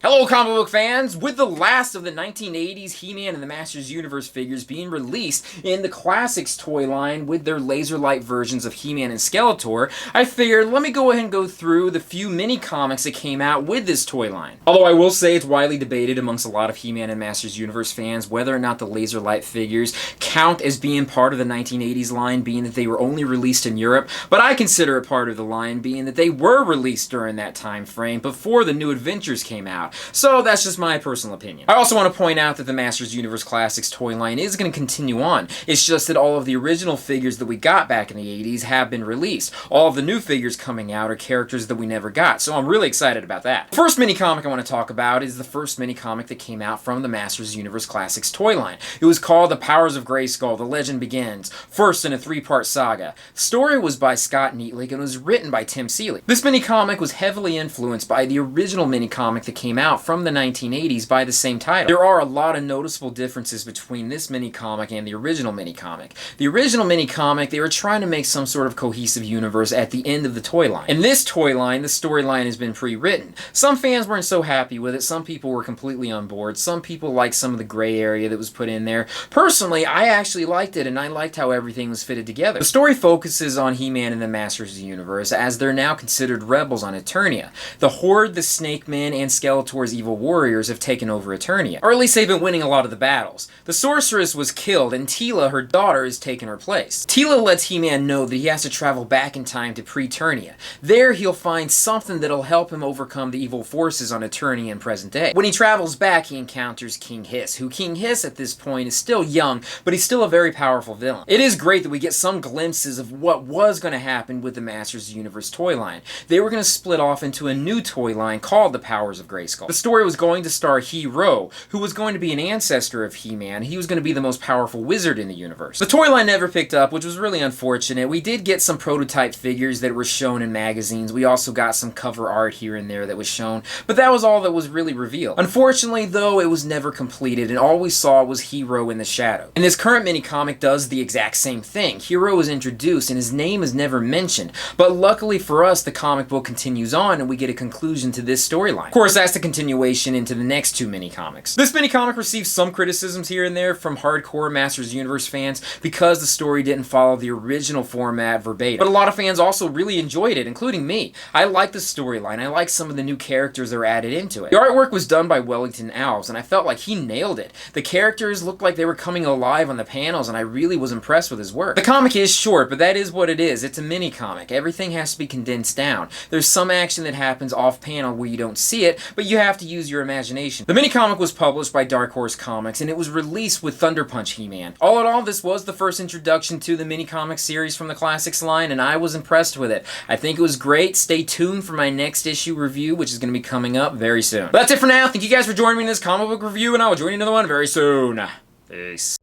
Hello comic book fans! With the last of the 1980s He-Man and the Masters Universe figures being released in the Classics toy line with their laser light versions of He-Man and Skeletor, I figured let me go ahead and go through the few mini comics that came out with this toy line. Although I will say it's widely debated amongst a lot of He-Man and Masters Universe fans whether or not the laser light figures count as being part of the 1980s line, being that they were only released in Europe, but I consider it part of the line being that they were released during that time frame before the New Adventures came out. So that's just my personal opinion. I also want to point out that the Masters Universe Classics toy line is going to continue on. It's just that all of the original figures that we got back in the 80s have been released. All of the new figures coming out are characters that we never got, so I'm really excited about that. The first mini comic I want to talk about is the first mini comic that came out from the Masters Universe Classics toy line. It was called The Powers of Grayskull, The Legend Begins, first in a 3-part saga. The story was by Scott Neatlick and was written by Tim Seeley. This mini comic was heavily influenced by the original mini comic that came out from the 1980s by the same title. There are a lot of noticeable differences between this mini comic and the original mini comic. The original mini comic, they were trying to make some sort of cohesive universe at the end of the toy line. In this toy line, the storyline has been pre-written. Some fans weren't so happy with it, some people were completely on board, some people liked some of the gray area that was put in there. Personally, I actually liked it, and I liked how everything was fitted together. The story focuses on He-Man and the Masters of the Universe as they're now considered rebels on Eternia. The Horde, the Snake Men, and Skeletor's evil warriors have taken over Eternia, or at least they've been winning a lot of the battles. The sorceress was killed, and Teela, her daughter, has taken her place. Teela lets He-Man know that he has to travel back in time to pre-Eternia. There, he'll find something that'll help him overcome the evil forces on Eternia in present day. When he travels back, he encounters King Hiss, who King Hiss at this point is still young, but he's still a very powerful villain. It is great that we get some glimpses of what was going to happen with the Masters of the Universe toy line. They were going to split off into a new toy line called The Powers of Grayskull. The story was going to star He-Ro, who was going to be an ancestor of He-Man. He was going to be the most powerful wizard in the universe. The toy line never picked up, which was really unfortunate. We did get some prototype figures that were shown in magazines. We also got some cover art here and there that was shown, but that was all that was really revealed. Unfortunately, though, it was never completed, and all we saw was He-Ro in the shadow. And this current mini-comic does the exact same thing. He-Ro is introduced, and his name is never mentioned, but luckily for us, the comic book continues on, and we get a conclusion to this storyline. Of course, that's the continuation into the next two mini-comics. This mini-comic received some criticisms here and there from hardcore Masters Universe fans because the story didn't follow the original format verbatim. But a lot of fans also really enjoyed it, including me. I like the storyline. I like some of the new characters that were added into it. The artwork was done by Wellington Alves, and I felt like he nailed it. The characters looked like they were coming alive on the panels, and I really was impressed with his work. The comic is short, but that is what it is. It's a mini-comic. Everything has to be condensed down. There's some action that happens off-panel where you don't see it, but you have to use your imagination. The mini-comic was published by Dark Horse Comics, and it was released with Thunder Punch He-Man. All in all, this was the first introduction to the mini-comic series from the Classics line, and I was impressed with it. I think it was great. Stay tuned for my next issue review, which is going to be coming up very soon. But that's it for now. Thank you guys for joining me in this comic book review, and I will join you in another one very soon. Peace.